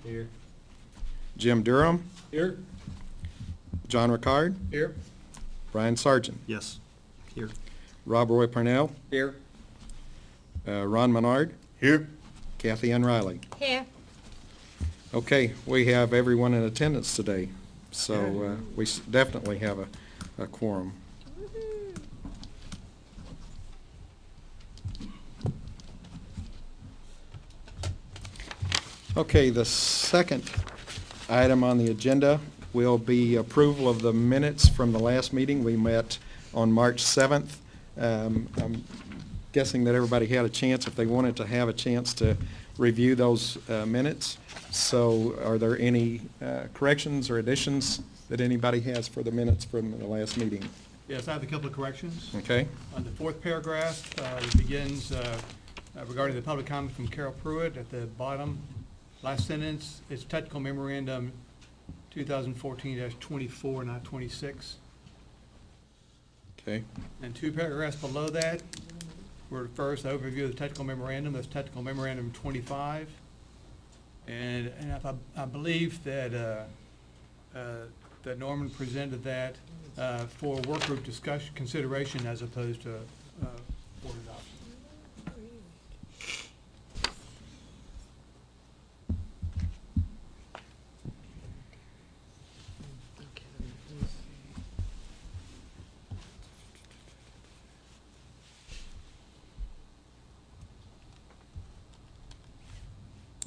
Here. Jim Durham, Here. John Rickard, Here. Brian Sargent, Yes. Here. Rob Roy Parnell, Here. Ron Menard, Here. Kathy Ann Riley. Here. Okay, we have everyone in attendance today, so we definitely have a quorum. Okay, the second item on the agenda will be approval of the minutes from the last meeting. We met on March 7th. I'm guessing that everybody had a chance, if they wanted to have a chance, to review those minutes. So are there any corrections or additions that anybody has for the minutes from the last meeting? Yes, I have a couple of corrections. Okay? On the fourth paragraph, it begins regarding the public comment from Carol Pruitt at the bottom. Last sentence, it's technical memorandum 2014-24, not 26. Okay. And two paragraphs below that, were first overview of the technical memorandum, that's technical memorandum 25. And I believe that that Norman presented that for work group discussion, consideration as opposed to board adoption.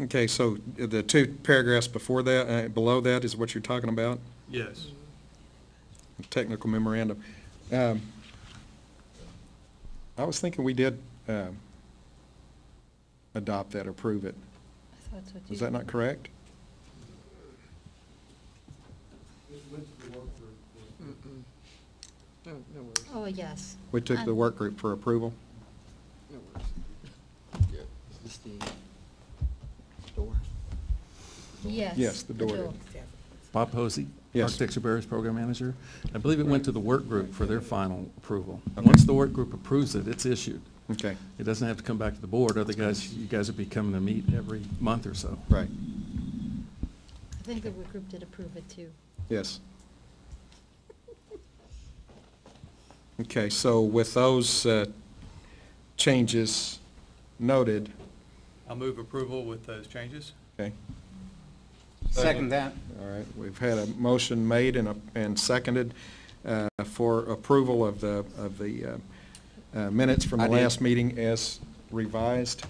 Okay, so the two paragraphs before that, below that is what you're talking about? Yes. Technical memorandum. I was thinking we did adopt that, approve it. I thought that's what you Is that not correct? No worries. Oh, yes. We took the work group for approval? No worries. Yeah. Is this the door? Yes. Yes, the door. Bob Posey, Yes. Architecture Barriers Program Manager. I believe it went to the work group for their final approval. Okay. Once the work group approves it, it's issued. Okay, It doesn't have to come back to the board. You guys would be coming to meet every month or so. right, I think the work group did approve it too. yes. Okay, so with those changes noted, I'll move approval with those changes. okay, Second that. all right, we've had a motion made and seconded for approval of the minutes from the I did. last meeting as revised.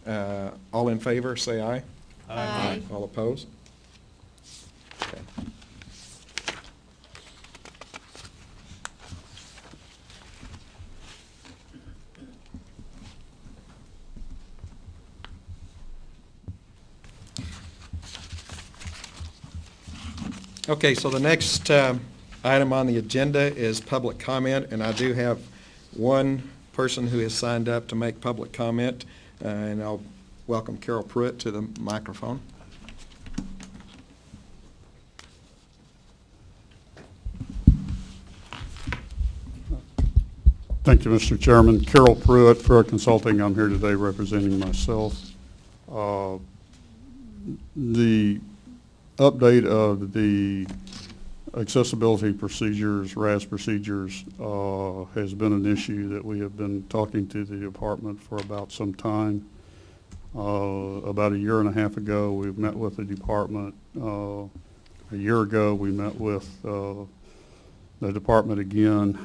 All in favor, say aye. Aye. All opposed? Okay. Okay, so the next item on the agenda is public comment, and I do have one person who has signed up to make public comment, and I'll welcome Carol Pruitt to the microphone. Thank you, Mr. Chairman. Carol Pruitt, Pruitt Consulting. I'm here today representing myself. The update of the accessibility procedures, RAS procedures, has been an issue that we have been talking to the department for about some time. About a year and a half ago, we met with the department. A year ago, we met with the department again.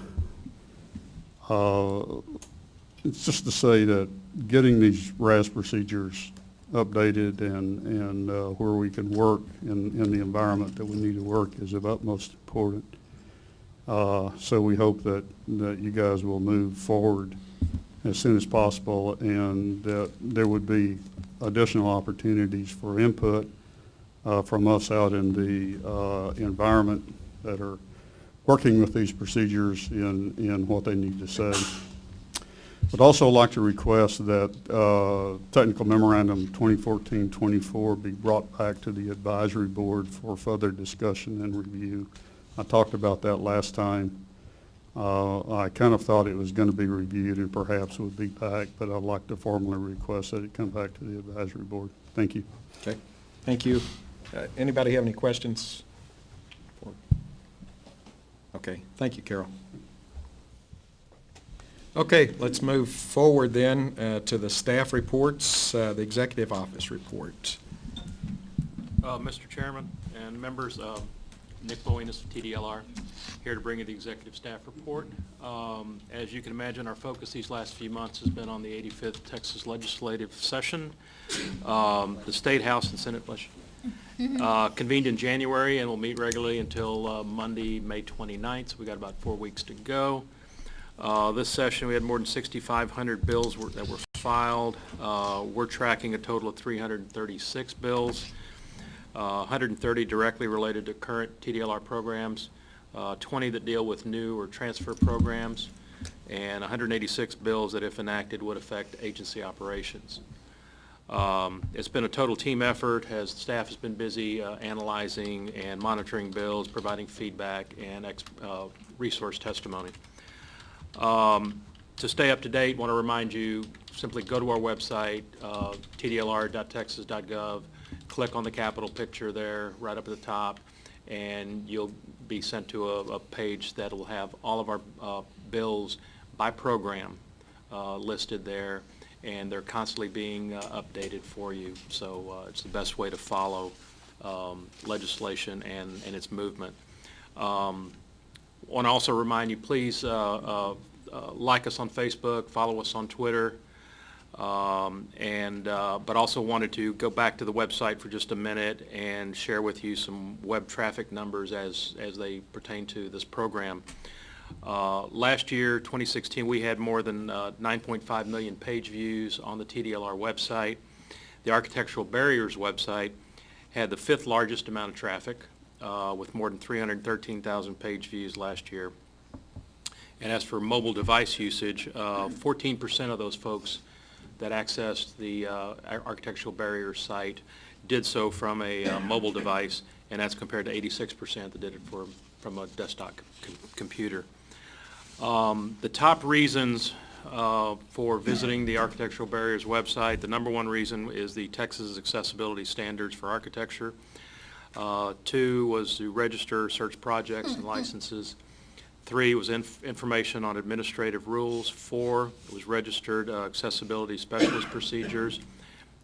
It's just to say that getting these RAS procedures updated and where we can work in the environment that we need to work is of utmost importance. So we hope that you guys will move forward as soon as possible, and that there would be additional opportunities for input from us out in the environment that are working with these procedures in what they need to say. Would also like to request that Technical Memorandum 2014-24 be brought back to the advisory board for further discussion and review. I talked about that last time. I kind of thought it was going to be reviewed and perhaps would be back, but I'd like to formally request that it come back to the advisory board. Thank you. Okay, Thank you. Anybody have any questions? Okay, thank you, Carol. Okay, let's move forward then to the staff reports, the executive office report. Mr. Chairman and members, Nick Bowinas of TDLR, here to bring you the executive staff report. As you can imagine, our focus these last few months has been on the 85th Texas legislative session. The State House and Senate convened in January and will meet regularly until Monday, May 29th, so we got about 4 weeks to go. This session, we had more than 6,500 bills that were filed. We're tracking a total of 336 bills. 130 directly related to current TDLR programs, 20 that deal with new or transfer programs, and 186 bills that, if enacted, would affect agency operations. It's been a total team effort as staff has been busy analyzing and monitoring bills, providing feedback, and resource testimony. To stay up to date, want to remind you, simply go to our website, tdlr.texas.gov, click on the Capitol picture there right up at the top, and you'll be sent to a page that will have all of our bills by program listed there, and they're constantly being updated for you. So it's the best way to follow legislation and its movement. Want to also remind you, please like us on Facebook, follow us on Twitter, but also wanted to go back to the website for just a minute and share with you some web traffic numbers as they pertain to this program. Last year, 2016, we had more than 9.5 million page views on the TDLR website. The Architectural Barriers website had the 5th largest amount of traffic with more than 313,000 page views last year. And as for mobile device usage, 14% of those folks that accessed the Architectural Barriers site did so from a mobile device, and that's compared to 86% that did it from a desktop computer. The top reasons for visiting the Architectural Barriers website, the number one reason is the Texas Accessibility Standards for Architecture. 2 was to register, search projects and licenses. 3 was information on administrative rules. 4 was registered accessibility specialist procedures.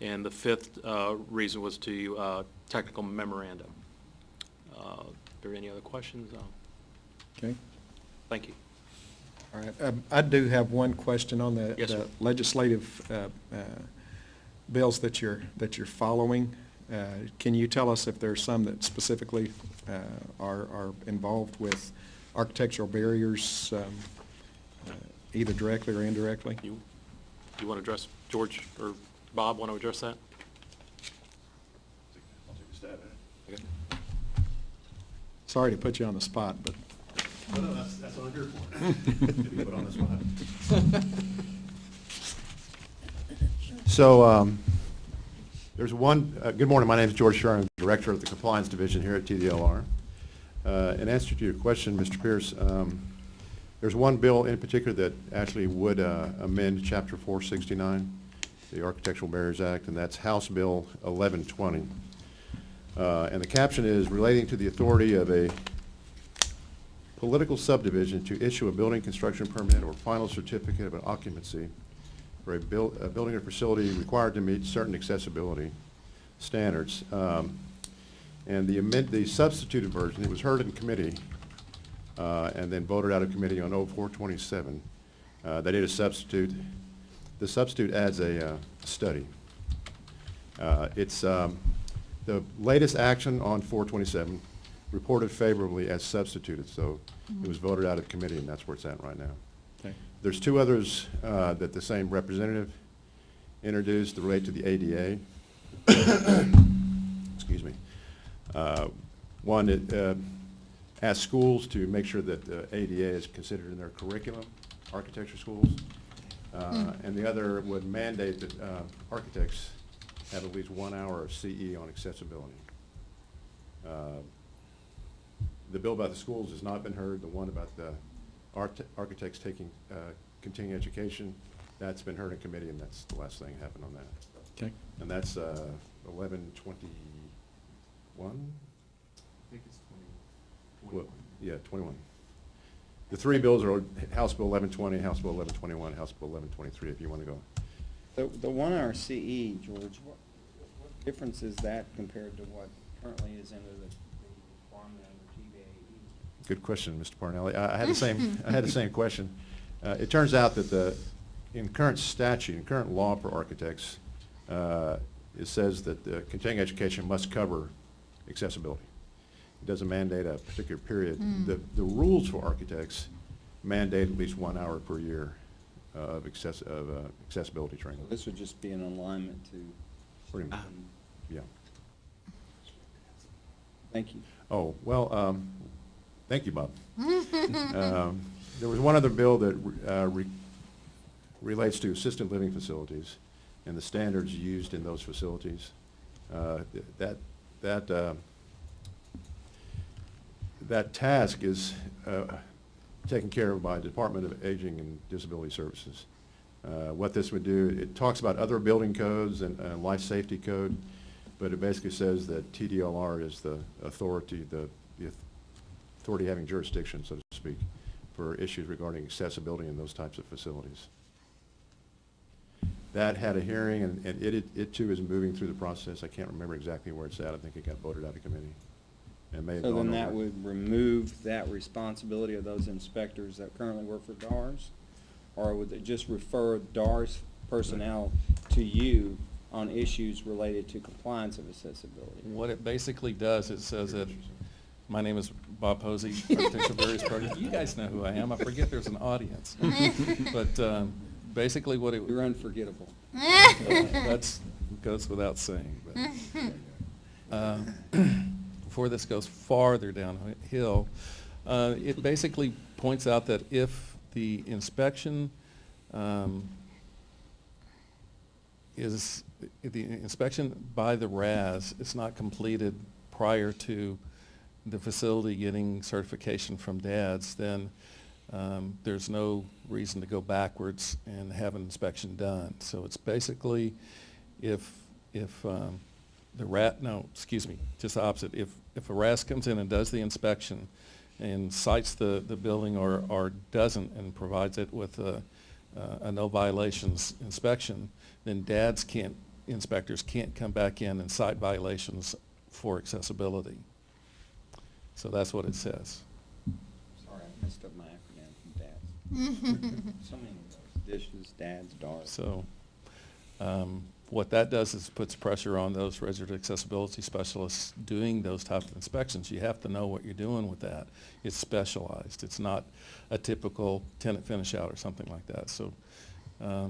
And the 5th reason was to technical memorandum. Are there any other questions? Okay. Thank you. All right. I do have one question on the, Yes, sir. legislative bills that you're following. Can you tell us if there are some that specifically are involved with architectural barriers, either directly or indirectly? You want to address, George or Bob, want to address that? I'll take a stab at it. Okay. Sorry to put you on the spot, but. No, that's what I'm here for. To be put on the spot. So, there's one, good morning, my name is George Sherman, Director of the Compliance Division here at TDLR. In answer to your question, Mr. Pierce, there's one bill in particular that actually would amend Chapter 469, the Architectural Barriers Act, and that's House Bill 1120. And the caption is relating to the authority of a political subdivision to issue a building construction permit or final certificate of occupancy for a building or facility required to meet certain accessibility standards. And the substituted version, it was heard in committee and then voted out of committee on 0427. They did a substitute. The substitute adds a study. It's the latest action on 427 reported favorably as substituted, so it was voted out of committee, and that's where it's at right now. Okay. There's 2 others that the same representative introduced that relate to the ADA. Excuse me. One, it asks schools to make sure that the ADA is considered in their curriculum, architecture schools. And the other would mandate that architects have at least 1 hour of CE on accessibility. The bill about the schools has not been heard. The one about the architects taking continuing education, that's been heard in committee, and that's the last thing that happened on that. Okay. And that's 1120. yeah, 21. The three bills are House Bill 1120, House Bill 1121, House Bill 1123, if you want to go. The 1RCE, George, what difference is that compared to what currently is under the requirement under TVAE? Good question, Mr. Parnelli. I had the same, I had the same question. It turns out that in current statute, in current law for architects, it says that continuing education must cover accessibility. It doesn't mandate a particular period. The rules for architects mandate at least 1 hour per year of accessibility training. This would just be an alignment to. Pretty much, yeah. Thank you. Oh, well, thank you, Bob. There was one other bill that relates to assisted living facilities and the standards used in those facilities. That task is taken care of by the Department of Aging and Disability Services. What this would do, it talks about other building codes and life safety code, but it basically says that TDLR is the authority, the authority having jurisdiction, so to speak, for issues regarding accessibility in those types of facilities. That had a hearing, and it too is moving through the process. I can't remember exactly where it's at. I think it got voted out of committee. And may have So gone then that over. would remove that responsibility of those inspectors that currently work for DARS? Or would it just refer DARS personnel to you on issues related to compliance of accessibility? What it basically does, it says that, my name is Bob Posey, Architectural Barriers Program. You guys know who I am. I forget there's an audience. But basically what it. You're unforgettable. That's, goes without saying. But, before this goes farther downhill, it basically points out that if the inspection by the RAS is not completed prior to the facility getting certification from DADS, then there's no reason to go backwards and have an inspection done. So it's basically if just the opposite. If a RAS comes in and does the inspection and cites the building or doesn't and provides it with a no violations inspection, then inspectors can't come back in and cite violations for accessibility. So that's what it says. Sorry, I messed up my acronym from DADS. So many of those. Dishes, DADS, DARS. So what that does is puts pressure on those resident accessibility specialists doing those types of inspections. You have to know what you're doing with that. It's specialized. It's not a typical tenant finish out or something like that. So, I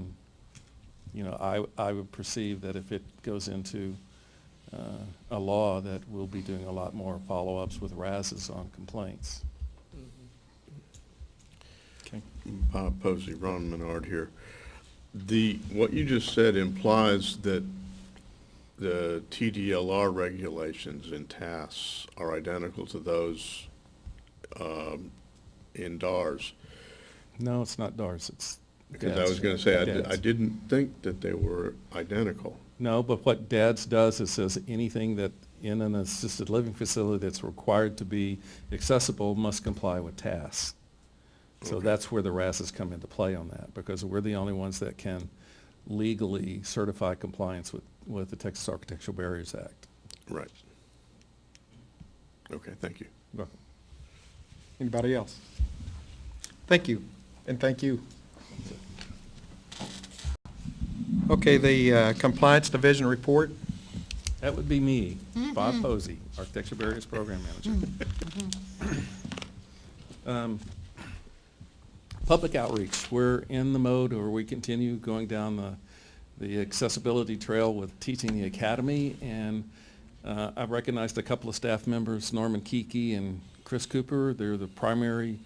would perceive that if it goes into a law, that we'll be doing a lot more follow-ups with RASs on complaints. Okay. Bob Posey, Ron Menard here. What you just said implies that the TDLR regulations and tasks are identical to those in DARS. No, it's not DARS. It's Because I DADS. was going to say, I DADS. didn't think that they were identical. No, but what DADS does is says anything that in an assisted living facility that's required to be accessible must comply with tasks. So Okay. that's where the RASs come into play on that, because we're the only ones that can legally certify compliance with the Texas Architectural Barriers Act. Right. Okay, thank you. Welcome. Anybody else? Thank you, and thank you. Okay, the Compliance Division report. That would be me, Bob Posey, Architectural Barriers Program Manager. Public outreach, we're in the mode, or we continue going down the accessibility trail with Teaching the Academy, and I've recognized a couple of staff members, Norman Kiki and Chris Cooper. They're the primary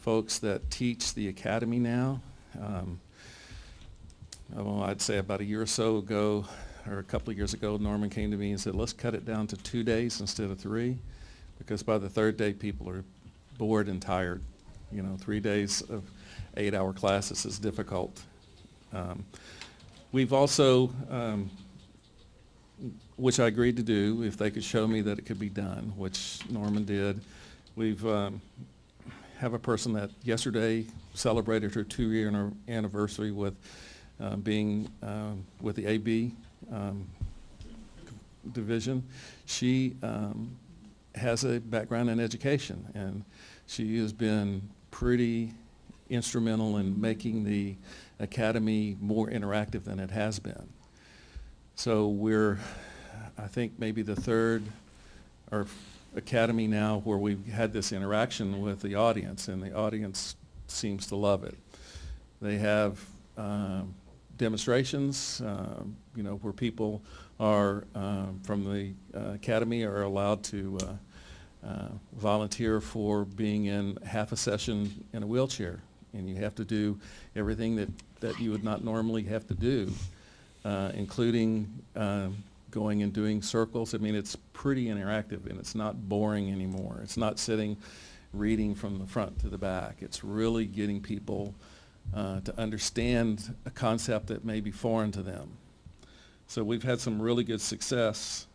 folks that teach the Academy now. I'd say about a year or so ago, or a couple of years ago, Norman came to me and said, let's cut it down to 2 days instead of 3, because by the third day, people are bored and tired. 3 days of 8-hour classes is difficult. We've also, which I agreed to do, if they could show me that it could be done, which Norman did, we've have a person that yesterday celebrated her 2-year anniversary with being with the AB division. She has a background in education, and she has been pretty instrumental in making the academy more interactive than it has been. So we're, I think, maybe the third or academy now where we've had this interaction with the audience, and the audience seems to love it. They have demonstrations, where people are from the academy are allowed to volunteer for being in half a session in a wheelchair, and you have to do everything that you would not normally have to do, including going and doing circles. I mean, it's pretty interactive, and it's not boring anymore. It's not sitting reading from the front to the back. It's really getting people to understand a concept that may be foreign to them. So we've had some really good success.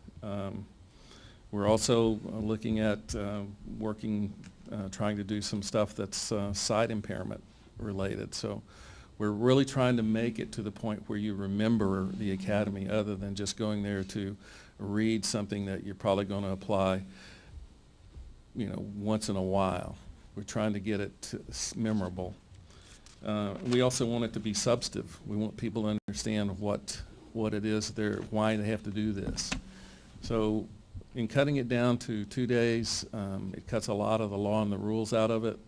We're also looking at trying to do some stuff that's sight impairment related. So we're really trying to make it to the point where you remember the academy, other than just going there to read something that you're probably going to apply, once in a while. We're trying to get it memorable. We also want it to be substantive. We want people to understand what it is why they have to do this. So in cutting it down to 2 days, it cuts a lot of the law and the rules out of it.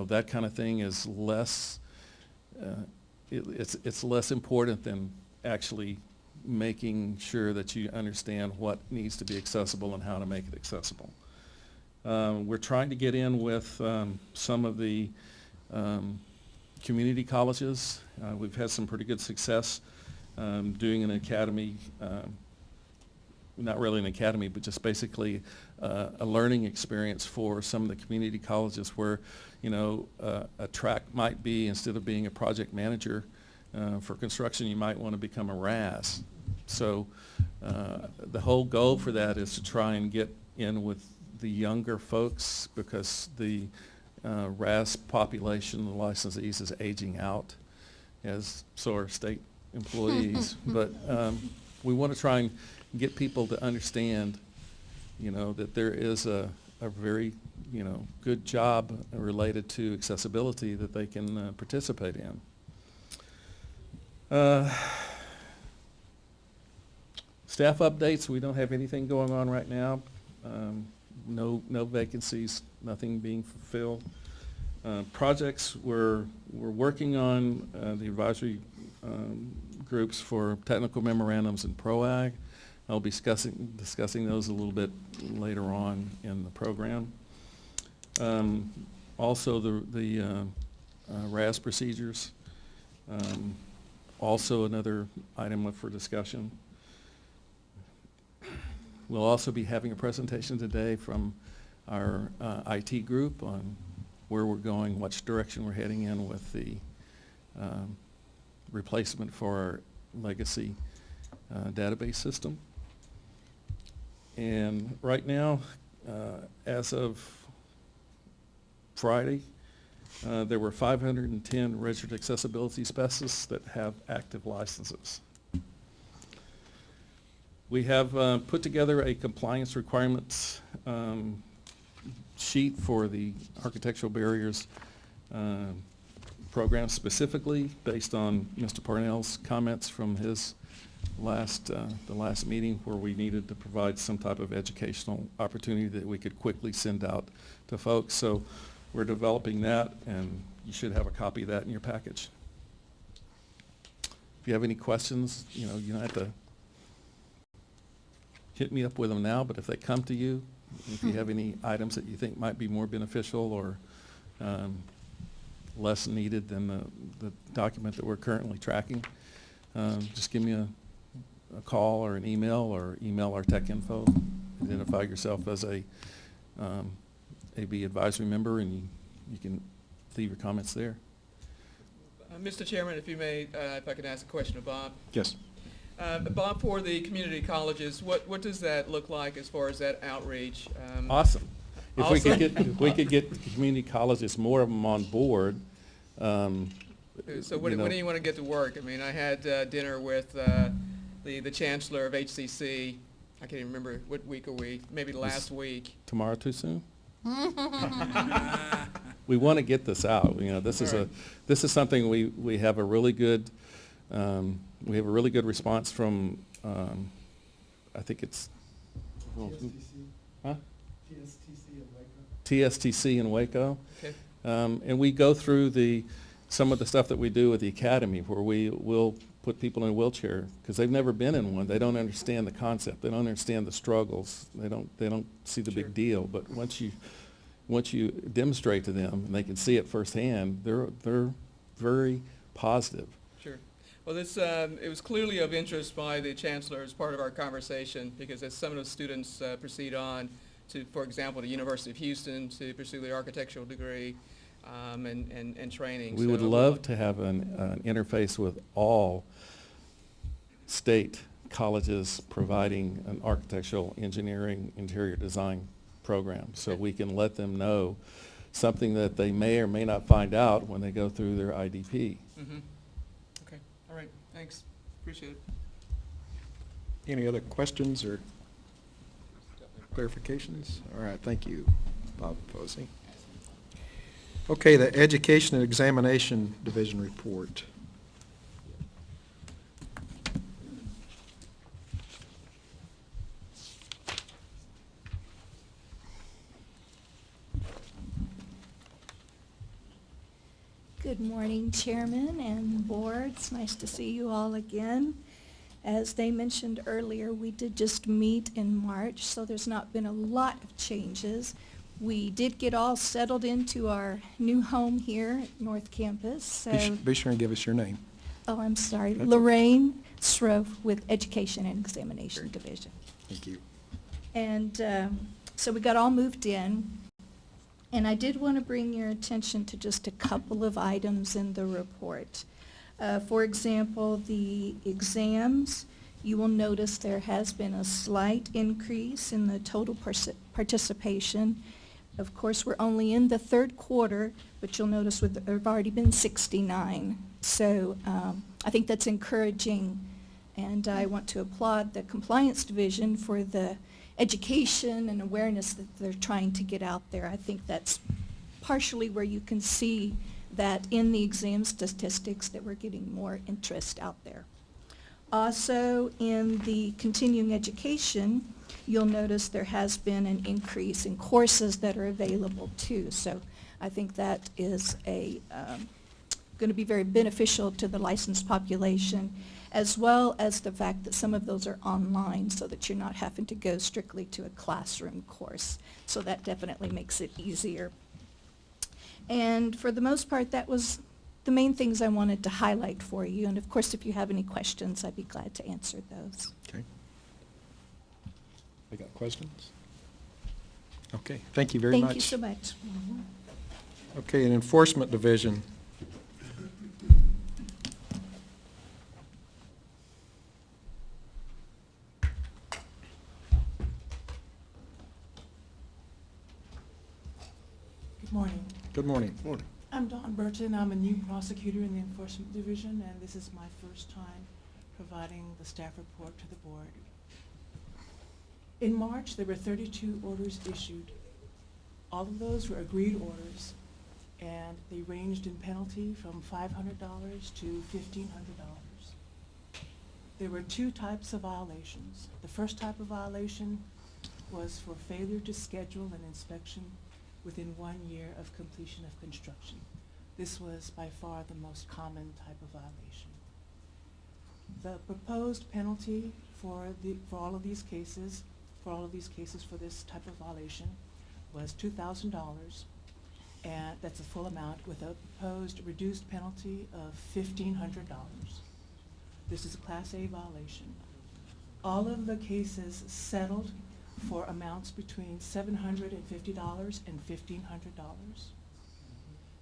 That kind of thing is less, it's less important than actually making sure that you understand what needs to be accessible and how to make it accessible. We're trying to get in with some of the community colleges. We've had some pretty good success doing an academy, not really an academy, but just basically a learning experience for some of the community colleges where, a track might be, instead of being a project manager for construction, you might want to become a RAS. So the whole goal for that is to try and get in with the younger folks, because the RAS population, the licensees, is aging out, as so are state employees. But we want to try and get people to understand, that there is a very, good job related to accessibility that they can participate in. Staff updates, we don't have anything going on right now. No vacancies, nothing being fulfilled. Projects, we're working on the advisory groups for technical memorandums and PROAG. I'll be discussing those a little bit later on in the program. Also the RAS procedures, also another item up for discussion. We'll also be having a presentation today from our IT group on where we're going, which direction we're heading in with the replacement for our legacy database system. And right now, as of Friday, there were 510 registered accessibility specialists that have active licenses. We have put together a compliance requirements sheet for the architectural barriers program, specifically based on Mr. Parnell's comments from his the last meeting, where we needed to provide some type of educational opportunity that we could quickly send out to folks. So we're developing that, and you should have a copy of that in your package. If you have any questions, you don't have to hit me up with them now, but if they come to you, if you have any items that you think might be more beneficial or less needed than the document that we're currently tracking, just give me a call or an email, or email our tech info. Identify yourself as a AB advisory member, and you can leave your comments there. Mr. Chairman, if you may, if I could ask a question of Bob. Yes. Bob, for the community colleges, what does that look like as far as that outreach? Awesome. If we could Also- get, if we could get the community colleges, more of them on board, So when do you want to get to work? I mean, I had dinner with the chancellor of HCC. I can't even remember what week are we, maybe last week. Tomorrow too soon? We want to get this out, this is Right. this is something we have a really good, we have a really good response from, I think it's. Huh? TSTC in Waco. Okay. And we go through some of the stuff that we do with the academy, where we will put people in a wheelchair, because they've never been in one. They don't understand the concept. They don't understand the struggles. They don't see the Sure. big deal. But once you demonstrate to them and they can see it firsthand, they're very positive. Sure. Well, it was clearly of interest by the chancellor as part of our conversation, because as some of the students proceed on to, for example, the University of Houston to pursue their architectural degree and training. We would So- love to have an interface with all state colleges providing an architectural, engineering, interior design program, so we can let them know something that they may or may not find out when they go through their IDP. Mhm. Okay, all right, thanks, appreciate it. Any other questions or clarifications? All right, thank you, Bob Posey. Okay, the Education and Examination Division report. Good morning, Chairman and Board. It's nice to see you all again. As they mentioned earlier, we did just meet in March, so there's not been a lot of changes. We did get all settled into our new home here at North Campus, so... Be sure and give us your name. Oh, I'm sorry. That's okay. Lorraine Srofe with Education and Examination Division. Thank you. And so we got all moved in. And I did want to bring your attention to just a couple of items in the report. For example, the exams, you will notice there has been a slight increase in the total participation. Of course, we're only in the third quarter, but you'll notice there have already been 69. So I think that's encouraging, and I want to applaud the Compliance Division for the education and awareness that they're trying to get out there. I think that's partially where you can see that in the exam statistics that we're getting more interest out there. Also, in the continuing education, you'll notice there has been an increase in courses that are available too. So I think that is going to be very beneficial to the licensed population, as well as the fact that some of those are online, so that you're not having to go strictly to a classroom course. So that definitely makes it easier. And for the most part, that was the main things I wanted to highlight for you. And of course, if you have any questions, I'd be glad to answer those. Okay. We got questions? Okay, thank you very much. Thank you so much. Okay, and Enforcement Division. Good morning. Good morning. Morning. I'm Dawn Burton. I'm a new prosecutor in the Enforcement Division, and this is my first time providing the staff report to the board. In March, there were 32 orders issued. All of those were agreed orders, and they ranged in penalty from $500 to $1,500. There were two types of violations. The first type of violation was for failure to schedule an inspection within 1 year of completion of construction. This was by far the most common type of violation. The proposed penalty for all of these cases for this type of violation was $2,000, and that's a full amount, with a proposed reduced penalty of $1,500. This is a Class A violation. All of the cases settled for amounts between $750 and $1,500.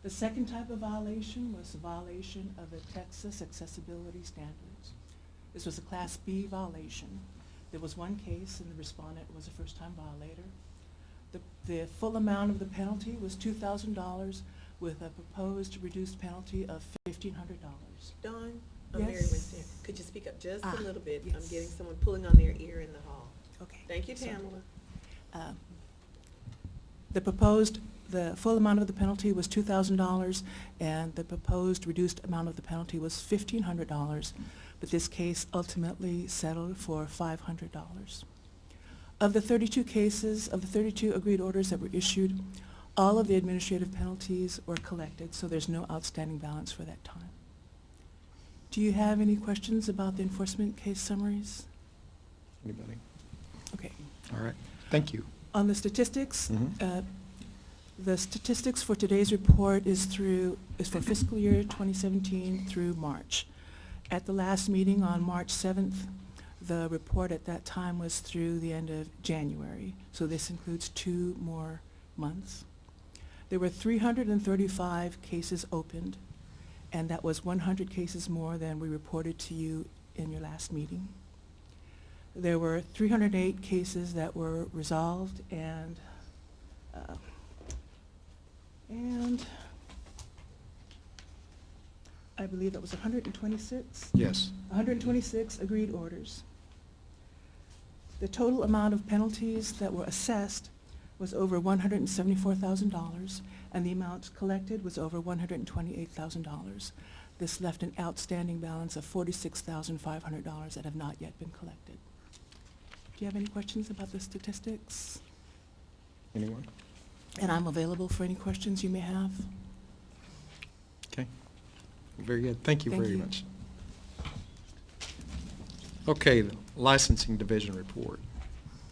The second type of violation was a violation of the Texas Accessibility Standards. This was a Class B violation. There was one case, and the respondent was a first-time violator. The full amount of the penalty was $2,000 with a proposed reduced penalty of $1,500. Dawn, I'm Mary Yes. Winston. Could you speak up just a little bit? I'm yes. getting someone pulling on their ear in the hall. Okay. Thank you, Sorry. Tamala. The full amount of the penalty was $2,000, and the proposed reduced amount of the penalty was $1,500, but this case ultimately settled for $500. Of the 32 agreed orders that were issued, all of the administrative penalties were collected, so there's no outstanding balance for that time. Do you have any questions about the enforcement case summaries? Anybody? Okay. All right, thank you. On the statistics, Mhm. the statistics for today's report is for fiscal year 2017 through March. At the last meeting on March 7th, the report at that time was through the end of January, so this includes 2 more months. There were 335 cases opened, and that was 100 cases more than we reported to you in your last meeting. There were 308 cases that were resolved, and I believe that was 126? Yes. 126 agreed orders. The total amount of penalties that were assessed was over $174,000, and the amount collected was over $128,000. This left an outstanding balance of $46,500 that have not yet been collected. Do you have any questions about the statistics? Anyone? And I'm available for any questions you may have. Okay. Very good. Thank you Thank very you. much. Okay, the licensing division report.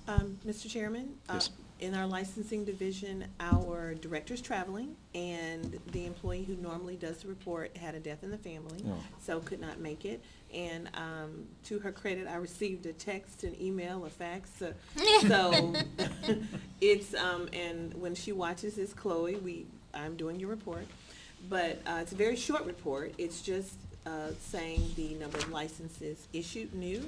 Mr. Chairman? Yes. In our licensing division, our director's traveling, and the employee who normally does the report had a death in the family, Oh. so could not make it. And to her credit, I received a text, an email, a fax. So it's, and when she watches this, Chloe, I'm doing your report. But it's a very short report. It's just saying the number of licenses issued new,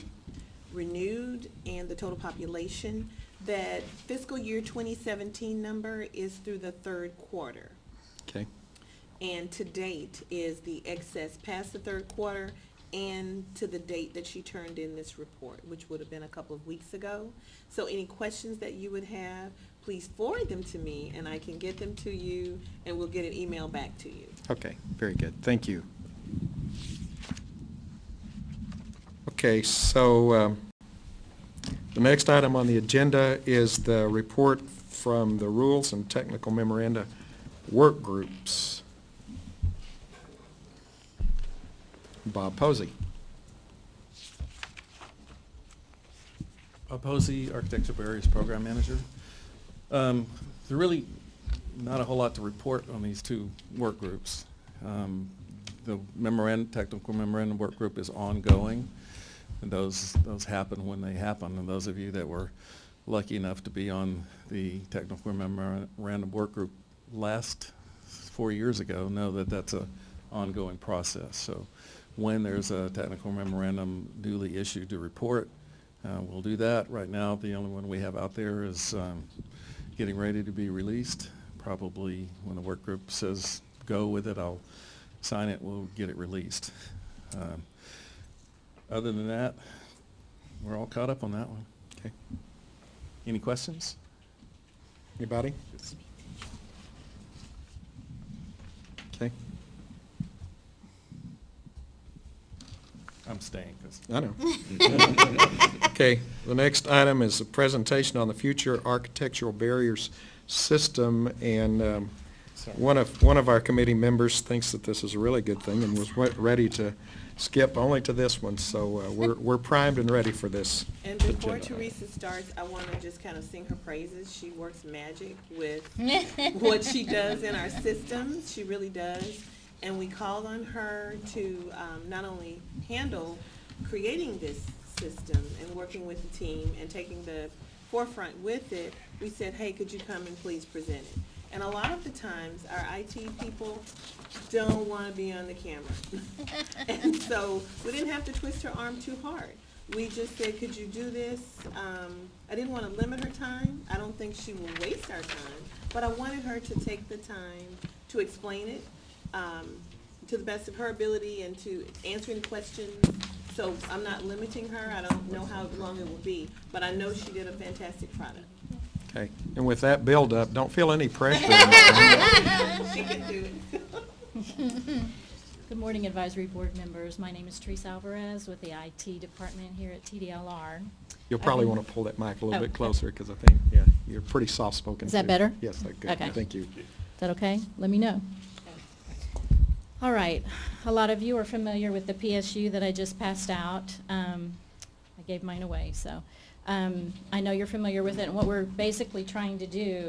renewed, and the total population. That fiscal year 2017 number is through the 3rd quarter. Okay. And to date is the excess past the 3rd quarter and to the date that she turned in this report, which would have been a couple of weeks ago. So any questions that you would have, please forward them to me, and I can get them to you, and we'll get an email back to you. Okay, very good. Thank you. Okay, so the next item on the agenda is the report from the Rules and Technical Memoranda Work Groups. Bob Posey. Bob Posey, Architecture Barriers Program Manager. There's really not a whole lot to report on these 2 work groups. The technical memorandum work group is ongoing, and those happen when they happen. And those of you that were lucky enough to be on the technical memorandum work group last 4 years ago know that that's an ongoing process. So when there's a technical memorandum duly issued to report, we'll do that. Right now, the only one we have out there is getting ready to be released. Probably when the work group says go with it, I'll sign it, we'll get it released. Other than that, we're all caught up on that one. Okay. Any questions? Anybody? Okay. I'm staying, 'cause I know. Okay, the next item is a presentation on the future architectural barriers system, and one of our committee members thinks that this is a really good thing and was ready to skip only to this one, so we're primed and ready for this. And before agenda. Teresa starts, I want to just kind of sing her praises. She works magic with what she does in our systems. She really does. And we called on her to not only handle creating this system and working with the team and taking the forefront with it, we said, hey, could you come and please present it? And a lot of the times, our IT people don't want to be on the camera. And so we didn't have to twist her arm too hard. We just said, could you do this? I didn't want to limit her time. I don't think she will waste our time, but I wanted her to take the time to explain it to the best of her ability and to answer any questions. So I'm not limiting her. I don't know how long it will be, but I know she did a fantastic product. Okay, and with that build-up, don't feel any pressure. She can do it. Good morning, advisory board members. My name is Teresa Alvarez with the IT department here at TDLR. You'll probably I've been- want to pull that mic a little Oh, bit okay. closer, because I think, yeah, you're pretty soft-spoken. Is that too. better? Yes, that's good. Okay. Thank you. Is that okay? Let me know. All right. A lot of you are familiar with the PSU that I just passed out. I gave mine away, so I know you're familiar with it. And what we're basically trying to do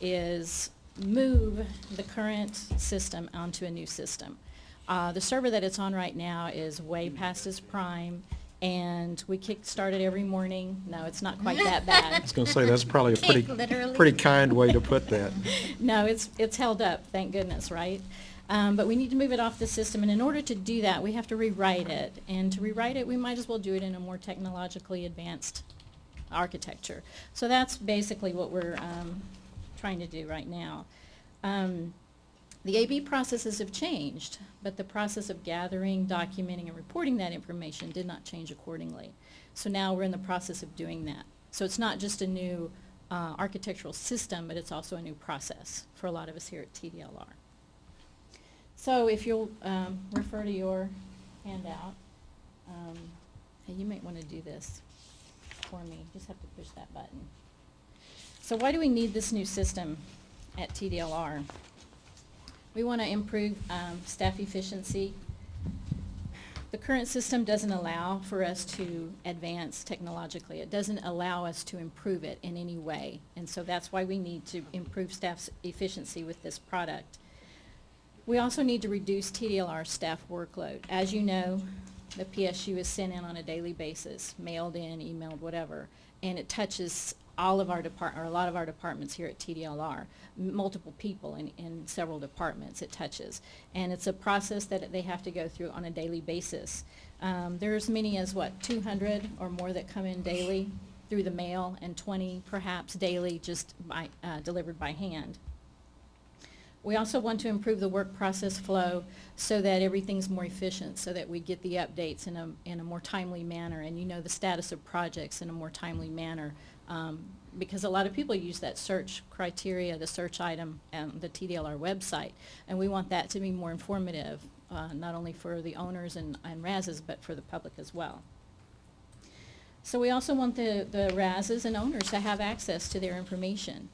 is move the current system onto a new system. The server that it's on right now is way past its prime, and we kick-start it every morning. No, it's not quite that bad. I was going to say, that's probably a Literally. pretty kind way to put that. No, it's held up, thank goodness, right? But we need to move it off the system, and in order to do that, we have to rewrite it. And to rewrite it, we might as well do it in a more technologically advanced architecture. So that's basically what we're trying to do right now. The AB processes have changed, but the process of gathering, documenting, and reporting that information did not change accordingly. So now we're in the process of doing that. So it's not just a new architectural system, but it's also a new process for a lot of us here at TDLR. So if you'll refer to your handout, hey, you might want to do this for me. Just have to push that button. So why do we need this new system at TDLR? We want to improve staff efficiency. The current system doesn't allow for us to advance technologically. It doesn't allow us to improve it in any way. And so that's why we need to improve staff's efficiency with this product. We also need to reduce TDLR staff workload. As you know, the PSU is sent in on a daily basis, mailed in, emailed, whatever, and it touches all of our or a lot of our departments here at TDLR, multiple people in several departments it touches. And it's a process that they have to go through on a daily basis. There's as many as, 200 or more that come in daily through the mail, and 20 perhaps daily just by, delivered by hand. We also want to improve the work process flow so that everything's more efficient, so that we get the updates in a more timely manner, and you know the status of projects in a more timely manner. Because a lot of people use that search criteria, the search item, and the TDLR website, and we want that to be more informative, not only for the owners and RASs, but for the public as well. So we also want the RASs and owners to have access to their information.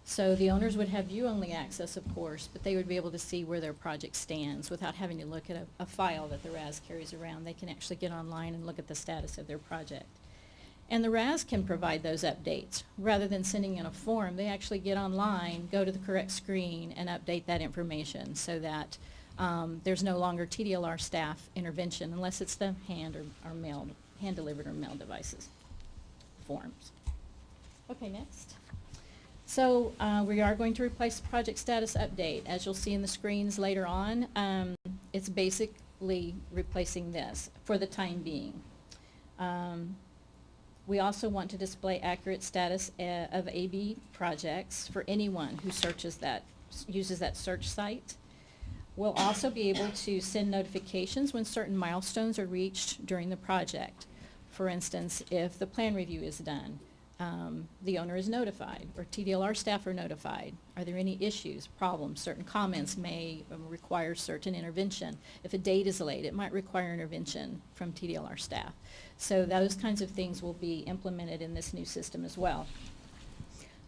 So the owners would have view-only access, of course, but they would be able to see where their project stands without having to look at a file that the RAS carries around. They can actually get online and look at the status of their project. And the RAS can provide those updates. Rather than sending in a form, they actually get online, go to the correct screen, and update that information so that there's no longer TDLR staff intervention unless it's the hand or mailed, hand-delivered or mail devices, forms. Okay, next. So we are going to replace the project status update. As you'll see in the screens later on, it's basically replacing this for the time being. We also want to display accurate status of AB projects for anyone who uses that search site. We'll also be able to send notifications when certain milestones are reached during the project. For instance, if the plan review is done, the owner is notified, or TDLR staff are notified. Are there any issues, problems? Certain comments may require certain intervention. If a date is late, it might require intervention from TDLR staff. So those kinds of things will be implemented in this new system as well.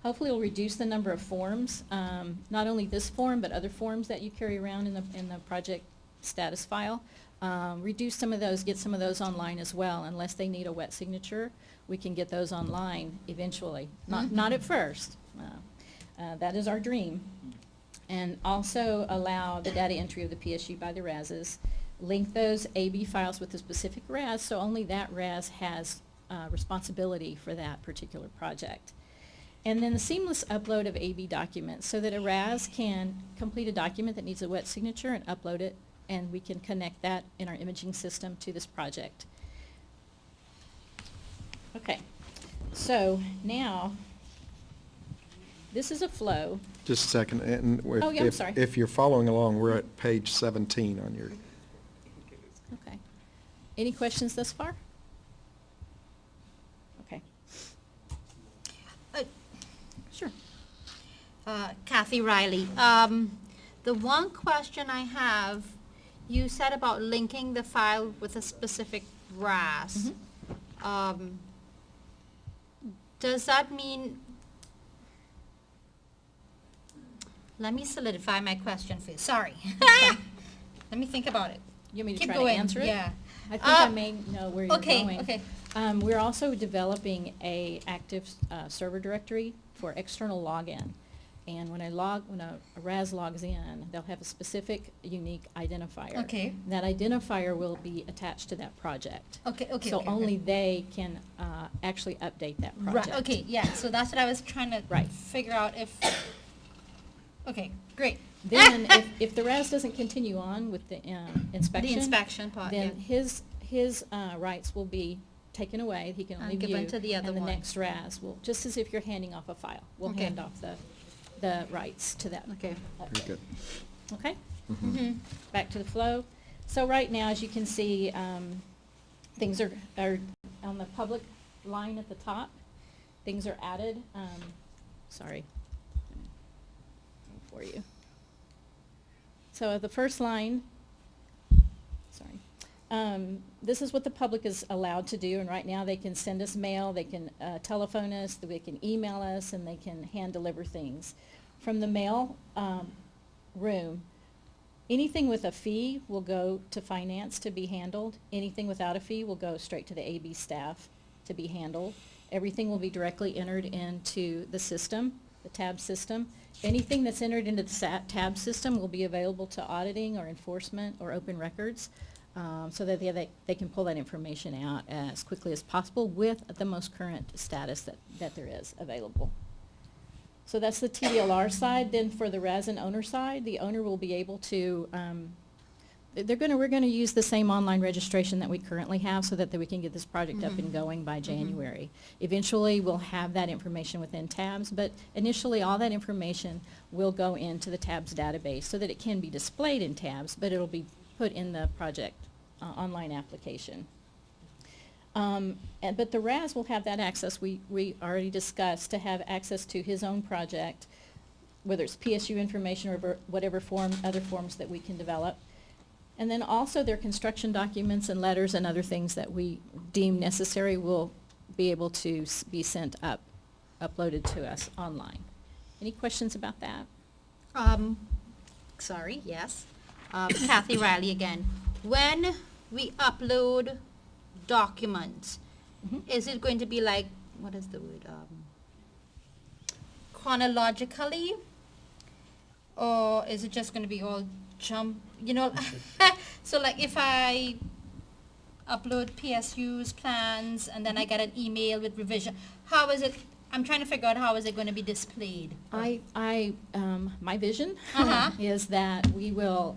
Hopefully it'll reduce the number of forms, not only this form, but other forms that you carry around in the project status file. Reduce some of those, get some of those online as well. Unless they need a wet signature, we can get those online eventually. Not at first. That is our dream. And also allow the data entry of the PSU by the RASs. Link those AB files with a specific RAS, so only that RAS has responsibility for that particular project. And then the seamless upload of AB documents so that a RAS can complete a document that needs a wet signature and upload it, and we can connect that in our imaging system to this project. Okay, so now, this is a flow. Just a second, and Oh, yeah, I'm sorry. if you're following along, we're at page 17 on your, Okay. Any questions thus far? Okay. Sure. Kathy Riley. The one question I have, you said about linking the file with a specific RAS. Does that mean, let me solidify my question first, sorry. Let me think about it. You want me to Keep try going, to answer it? yeah. I think I may know where you're okay, going. okay. We're also developing a active server directory for external login. And when a RAS logs in, they'll have a specific unique identifier. Okay. That identifier will be attached to that project. Okay, okay, So okay, only okay. they can actually update that project. Right, okay, yeah, so that's what I was trying to Right. figure out if, okay, great. Then, if the RAS doesn't continue on with the inspection. The inspection part, yeah. Then his rights will be taken away, he can only And view. given to the other And the one. next RAS will, just as if you're handing off a file, we'll Okay. hand off the rights to that. Okay. very good. Okay? Mhm. Back to the flow. So right now, as you can see, things are on the public line at the top. Things are added. Sorry. For you. So the first line, sorry. This is what the public is allowed to do, and right now they can send us mail, they can telephone us, they can email us, and they can hand deliver things. From the mail room, anything with a fee will go to finance to be handled. Anything without a fee will go straight to the AB staff to be handled. Everything will be directly entered into the system, the TAB system. Anything that's entered into the TAB system will be available to auditing or enforcement or open records, so that they can pull that information out as quickly as possible with the most current status that there is available. So that's the TDLR side. Then for the RAS and owner side, the owner will be able to, we're gonna use the same online registration that we currently have so that we can get this project up and going by January. Eventually, we'll have that information within TABS, but initially, all that information will go into the TABS database so that it can be displayed in TABS, but it'll be put in the project online application. But the RAS will have that access, we already discussed, to have access to his own project, whether it's PSU information or whatever other forms that we can develop. And then also their construction documents and letters and other things that we deem necessary will be able to be sent uploaded to us online. Any questions about that? Sorry, yes. Kathy Riley again. When we upload documents, is it going to be like, what is the word, chronologically? Or is it just going to be all so like if I upload PSU's plans and then I get an email with revision, how is it, I'm trying to figure out how is it going to be displayed? My vision is that we will,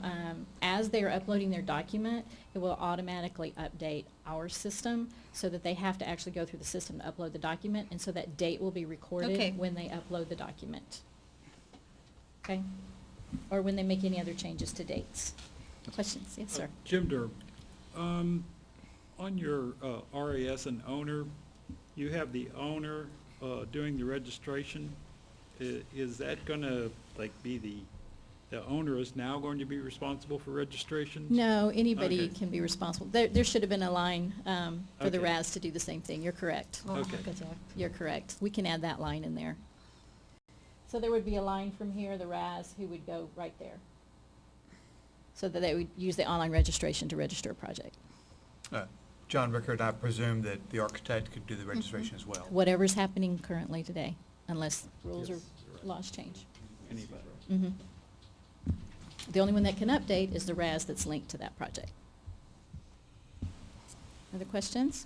as they are uploading their document, it will automatically update our system so that they have to actually go through the system to upload the document, and so that date will be recorded Okay. when they upload the document. Okay? Or when they make any other changes to dates. Questions? Yes, sir. Jim Durb, on your RAS and owner, you have the owner doing the registration. Is that going to be the owner is now going to be responsible for registrations? No, anybody Okay. can be responsible. There should have been a line for the Okay. RAS to do the same thing. You're correct. Okay. You're correct. We can add that line in there. So there would be a line from here, the RAS, who would go right there. So that they would use the online registration to register a project. John Rickard, I presume that the architect could do the registration as well. Whatever's happening currently today, unless rules or laws change. Anybody? Mhm. The only one that can update is the RAS that's linked to that project. Other questions?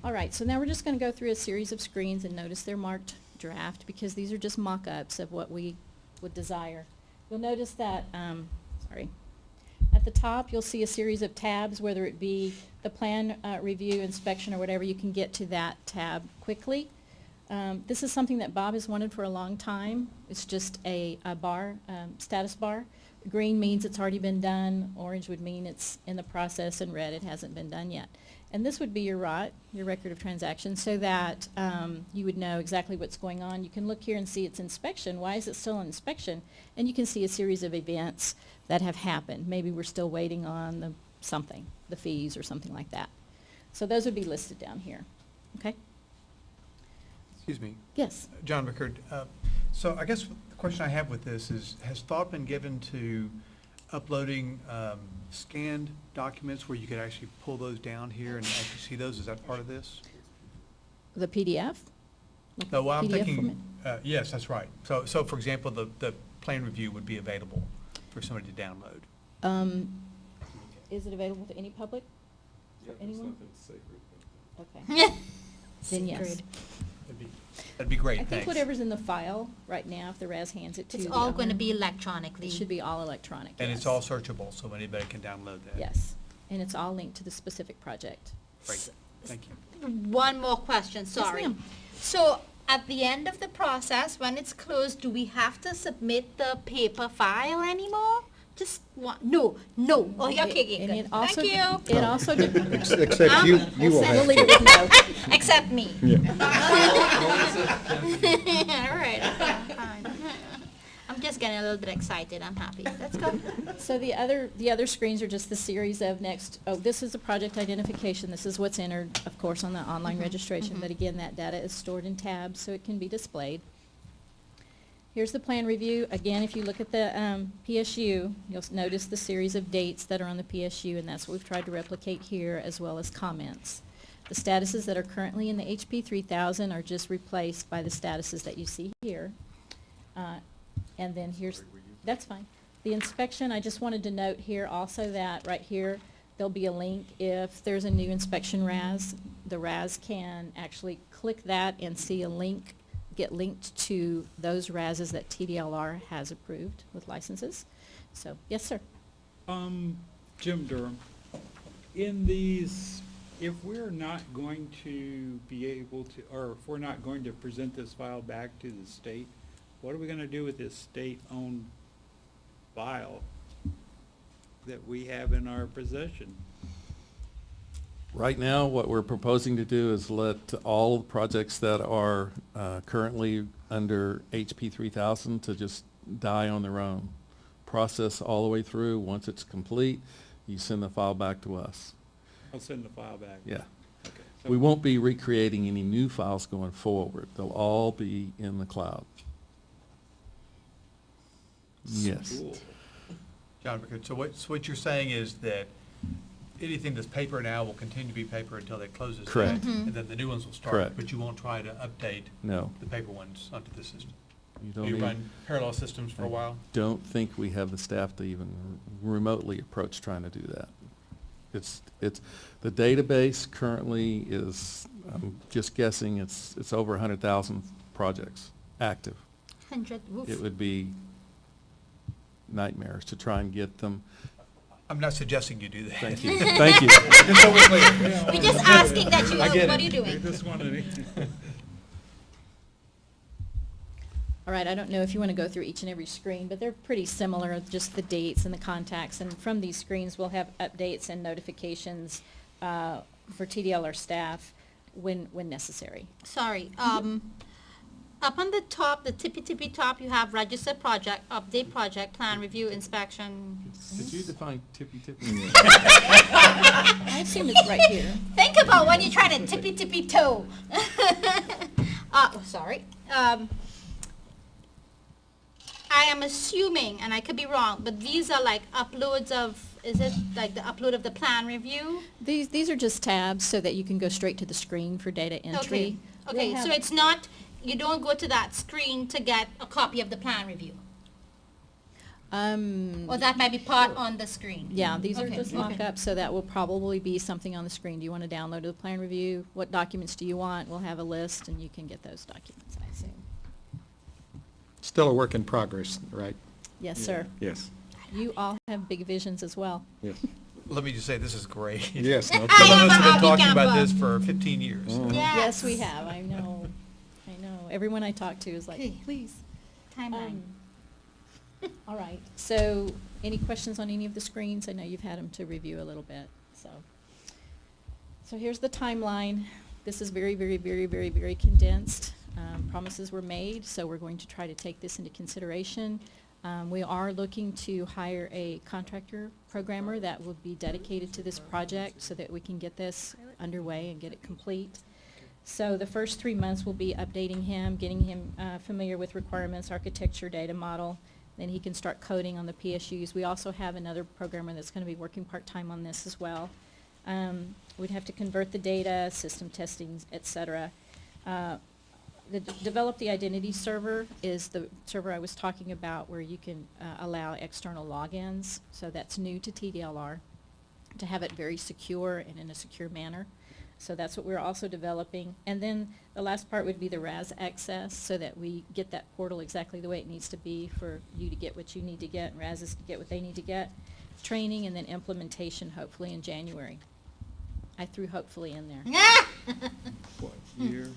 All right, so now we're just going to go through a series of screens, and notice they're marked draft because these are just mock-ups of what we would desire. You'll notice that, sorry, at at the top, you'll see a series of tabs, whether it be the plan review, inspection, or whatever. You can get to that tab quickly. This is something that Bob has wanted for a long time. It's just a bar, status bar. Green means it's already been done, orange would mean it's in the process, and red it hasn't been done yet. And this would be your ROT, your record of transactions, so that you would know exactly what's going on. You can look here and see its inspection. Why is it still in inspection? And you can see a series of events that have happened. Maybe we're still waiting on the fees or something like that. So those would be listed down here, okay? Excuse me. Yes. John Rickard. So I guess the question I have with this is, has thought been given to uploading scanned documents where you could actually pull those down here and actually see those? Is that part of this? The PDF? Like No, well, I'm PDF thinking, yes, that's right. So for example, the plan review would be available for somebody to download. Is it available to any public? For anyone? Okay. Then yes. That'd be great, I thanks. think whatever's in the file right now, if the RAS hands it to It's the all going to owner, be electronically. It should be all electronic, And yes. it's all searchable, so anybody can download that. Yes, and it's all linked to the specific project. Great, thank you. One more question, sorry. ma'am. So at the end of the process, when it's closed, do we have to submit the paper file anymore? Just one, no. Oh, yeah, okay, And good. it also, Thank you. it also. Except you will We'll have leave it to. with no. Except me. Yeah. All right, fine. I'm just getting a little bit excited, I'm happy. Let's go. So the other screens are just the series of this is the project identification. This is what's entered, of course, on the online registration. But again, that data is stored in tabs, so it can be displayed. Here's the plan review. Again, if you look at the PSU, you'll notice the series of dates that are on the PSU, and that's what we've tried to replicate here, as well as comments. The statuses that are currently in the HP 3000 are just replaced by the statuses that you see here. And then that's fine. The inspection, I just wanted to note here also that right here, there'll be a link. If there's a new inspection RAS, the RAS can actually click that and see a link, get linked to those RASs that TDLR has approved with licenses. So, yes, sir. Jim Durham, in these, if we're not going to be able to, or if we're not going to present this file back to the state, what are we gonna do with this state-owned file that we have in our possession? Right now, what we're proposing to do is let all the projects that are currently under HP 3000 to just die on their own. Process all the way through. Once it's complete, you send the file back to us. I'll send the file back. Yeah. Okay. We won't be recreating any new files going forward. They'll all be in the cloud. Yes. Cool. John Rickard, so what you're saying is that anything that's paper now will continue to be paper until they close this? Correct. And then the new ones will start? Correct. But you won't try to update? No. The paper ones onto the system? You don't You even- run parallel systems for a while? Don't think we have the staff to even remotely approach trying to do that. The database currently is, I'm just guessing, it's over 100,000 projects active. 100, woof. It would be nightmares to try and get them. I'm not suggesting you do that. Thank you. Thank you. Just so we're clear. We're just asking that you, I get what are it. you We doing? just wanted to. All right, I don't know if you want to go through each and every screen, but they're pretty similar, just the dates and the contacts. And from these screens, we'll have updates and notifications for TDLR staff when necessary. Sorry, up on the top, the tippy top, you have register project, update project, plan review, inspection. Did you define tippy-tippy? I assume it's right here. Think about when you're trying to tippy toe. Sorry. I am assuming, and I could be wrong, but these are like uploads of, is it like the upload of the plan review? These are just tabs so that you can go straight to the screen for data entry. Okay, We'll so have- it's not, you don't go to that screen to get a copy of the plan review? Or that might be part on the screen? Yeah, these are Okay, just okay. mock-ups, so that will probably be something on the screen. Do you want to download the plan review? What documents do you want? We'll have a list, and you can get those documents, I assume. Still a work in progress, right? Yes, sir. Yes. I You all have big visions as well. Yes. Let me just say, this is great. Yes, no Some of kidding. us have been Happy talking about camper. this for 15 years. Yes, we have, I know. Everyone I talk to is like, Okay. please. Timeline. All right, so any questions on any of the screens? I know you've had them to review a little bit, so. So here's the timeline. This is very, very, very, very, very condensed. Promises were made, so we're going to try to take this into consideration. We are looking to hire a contractor programmer that will be dedicated to this project so that we can get this underway and get it complete. So the first 3 months will be updating him, getting him familiar with requirements, architecture, data model. Then he can start coding on the PSUs. We also have another programmer that's going to be working part-time on this as well. We'd have to convert the data, system testing, et cetera. Develop the identity server is the server I was talking about where you can allow external logins. So that's new to TDLR, to have it very secure and in a secure manner. So that's what we're also developing. And then the last part would be the RAS access so that we get that portal exactly the way it needs to be for you to get what you need to get and RASs to get what they need to get. Training and then implementation hopefully in January. I threw hopefully in there. What year?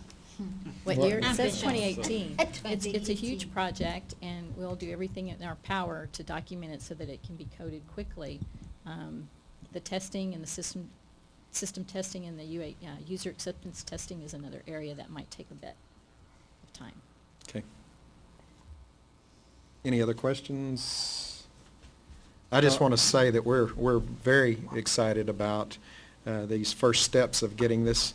What year? It Ambitious. says 2018. It's a 2018. huge project, and we'll do everything in our power to document it so that it can be coded quickly. The testing and the system testing and the user acceptance testing is another area that might take a bit of time. Okay. Any other questions? I just want to say that we're very excited about these first steps of getting this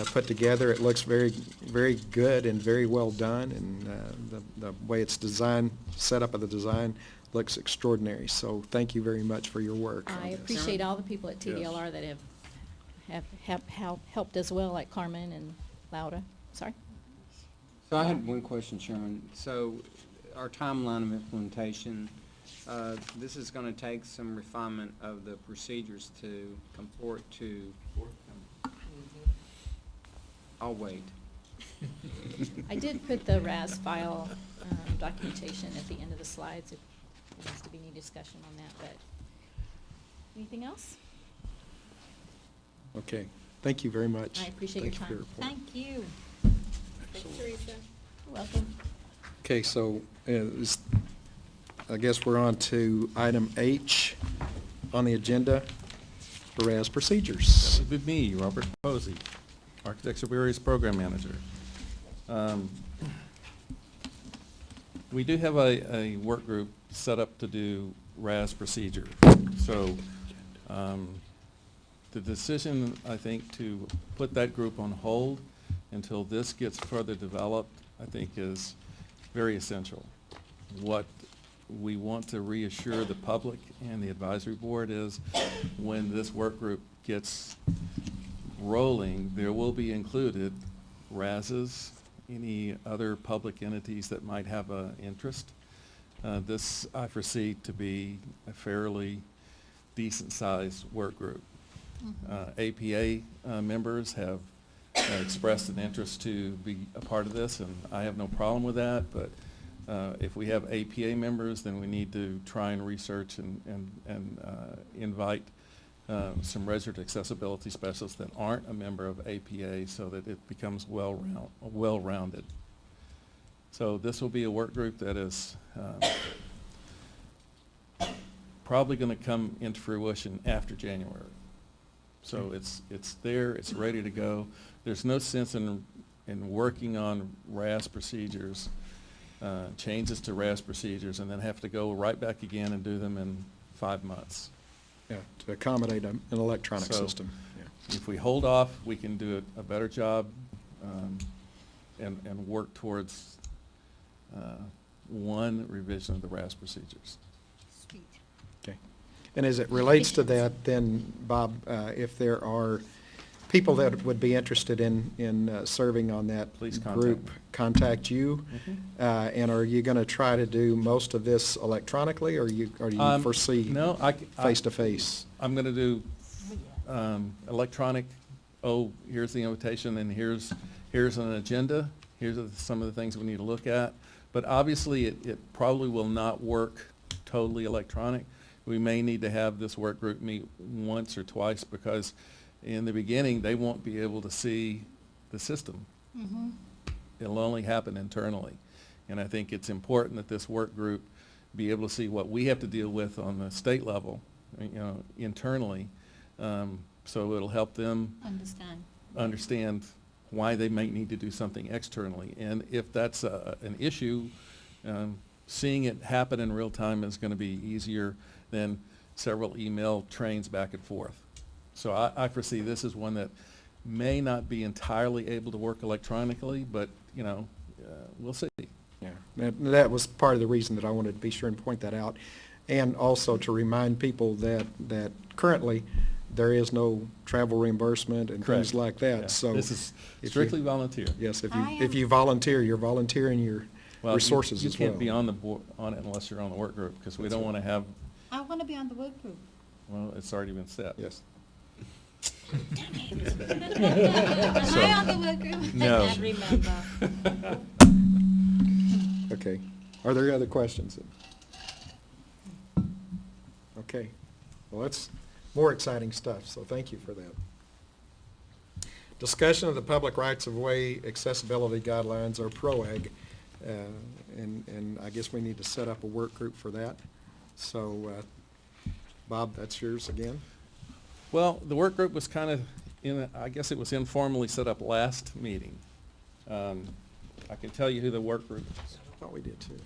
put together. It looks very, very good and very well done, and the way it's designed, setup of the design looks extraordinary. So thank you very much for your work. I appreciate all the people at TDLR that have helped as well, like Carmen and Laura. Sorry? So I had one question, Sharon. So our timeline of implementation, this is going to take some refinement of the procedures to comport to. I'll wait. I did put the RAS file documentation at the end of the slides if there needs to be any discussion on that, but anything else? Okay. Thank you very much. I appreciate your Thank you for time. report. Thank you. Thanks, Teresa. You're welcome. Okay, so I guess we're on to item H on the agenda, the RAS procedures. That would be me, Robert Posey, Architecture Bureau's Program Manager. We do have a work group set up to do RAS procedure. So the decision, I think, to put that group on hold until this gets further developed, I think is very essential. What we want to reassure the public and the advisory board is when this work group gets rolling, there will be included RASs, any other public entities that might have an interest. This I foresee to be a fairly decent-sized work group. APA members have expressed an interest to be a part of this, and I have no problem with that, but if we have APA members, then we need to try and research and invite some resident accessibility specialists that aren't a member of APA so that it becomes well-rounded. So this will be a work group that is probably going to come into fruition after January. So it's there, it's ready to go. There's no sense in working on RAS procedures, changes to RAS procedures, and then have to go right back again and do them in 5 months. Yeah, to accommodate an electronic So, system. Yeah. If we hold off, we can do a better job and work towards one revision of the RAS procedures. Sweet. Okay. And as it relates to that, then, Bob, if there are people that would be interested in serving on that Please contact group, me. contact you? Mhm. And are you going to try to do most of this electronically, or do you foresee No, face-to-face? I'm going to do electronic, here's the invitation, and here's an agenda, here's some of the things we need to look at. But obviously, it probably will not work totally electronic. we may need to have this work group meet once or twice, because in the beginning, they won't be able to see the system. Mhm. It'll only happen internally. And I think it's important that this work group be able to see what we have to deal with on the state level, internally. So it'll help them understand why they might need to do something externally. And if that's an issue, seeing it happen in real time is going to be easier than several email trains back and forth. So I foresee this is one that may not be entirely able to work electronically, but, we'll see. Yeah, that was part of the reason that I wanted to be sure and point that out. And also to remind people that currently, there is no travel reimbursement and things Correct. like that, Yeah. so. This is if you- strictly volunteer. Yes, if I you volunteer, you're volunteering your Well, resources you as well. can't be on the board, on it unless you're on the work group, because we That's don't right. want to have, I want to be on the work group. well, it's already been set. Yes. Am I on the work group? No. I can't remember. Okay. Are there other questions? Okay. Well, that's more exciting stuff, so thank you for that. Discussion of the public rights-of-way accessibility guidelines, or PROAG, and I guess we need to set up a work group for that. So, Bob, that's yours again? Well, the work group was kind of, I guess it was informally set up last meeting. I can tell you who the work group is. I thought we did too.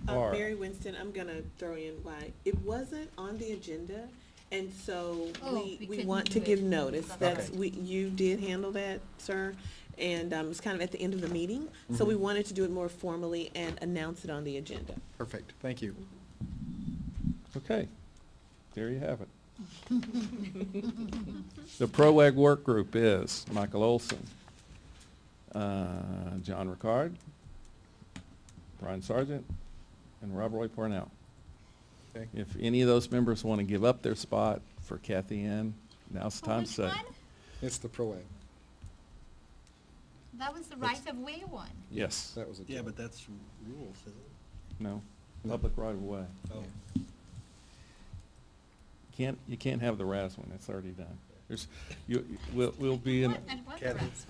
Are. Mary Winston, I'm gonna throw in why, it wasn't on the agenda, and so Oh, we we couldn't want do to it. give notice. That's, Okay. you did handle that, sir, and, it's kind of at the end of the meeting, so we Mhm. wanted to do it more formally and announce it on the agenda. Perfect, thank you. Okay, there you have it. The PROAG work group is Michael Olson, John Ricard, Brian Sargent, and Rob Roy Parnell. Okay. If any of those members want to give up their spot for Kathy Ann, now's the For time which to say. one? It's the PROAG. That was the right-of-way one. Yes, That was a Yeah, joke. but that's rules, isn't it? no, public right of way. Oh. You can't have the RAS one, it's already done. We'll be in. What- and what the Kathy? rest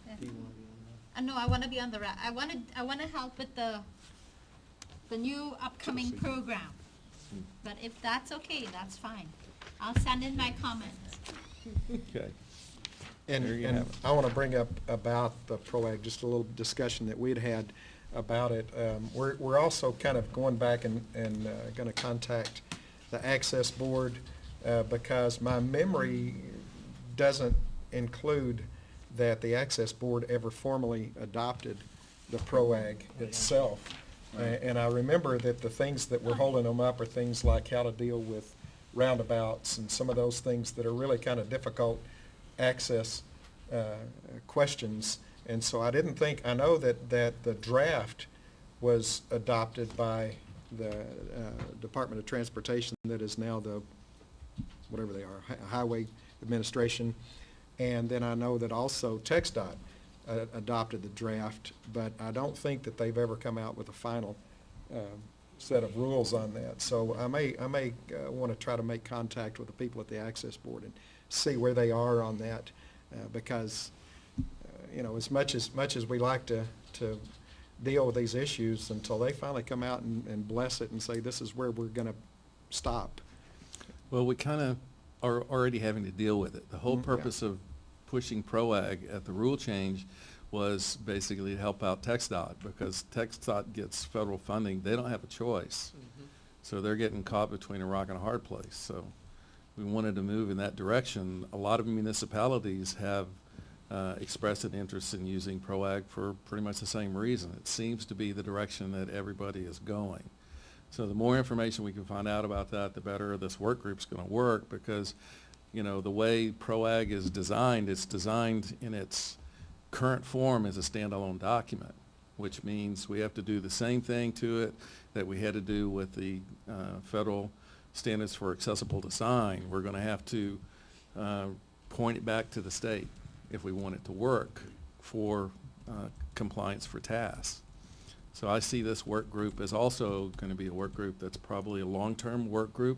one? Do you want to be on No, I want to be on the I want to help with the new upcoming program. But if that's okay, that's fine. I'll send in my comments. Okay. And, There you and have it. I want to bring up about the PROAG, just a little discussion that we'd had about it. We're also kind of going back and going to contact the Access Board because my memory doesn't include that the Access Board ever formally adopted the PROAG itself. And I remember that the things that were holding them up are things like how to deal with roundabouts and some of those things that are really kind of difficult access questions. And so I didn't think, I know that the draft was adopted by the Department of Transportation, that is now the, whatever they are, Highway Administration. And then I know that also TxDOT adopted the draft, but I don't think that they've ever come out with a final set of rules on that. So I may want to try to make contact with the people at the Access Board and see where they are on that, because as much as we like to deal with these issues, until they finally come out and bless it and say this is where we're going to stop. Well, we kind of are already having to deal with it. The whole Mhm, yeah. purpose of pushing PROAG at the rule change was basically to help out TxDOT, because TxDOT gets federal funding. They don't have a choice. So they're getting caught between a rock and a hard place. So we wanted to move in that direction. A lot of municipalities have expressed an interest in using PROAG for pretty much the same reason. It seems to be the direction that everybody is going. So the more information we can find out about that, the better this work group's going to work, because the way PROAG is designed, it's designed in its current form as a standalone document, which means we have to do the same thing to it that we had to do with the federal standards for accessible design. We're going to have to point it back to the state if we want it to work for compliance for tasks. So I see this work group as also going to be a work group that's probably a long-term work group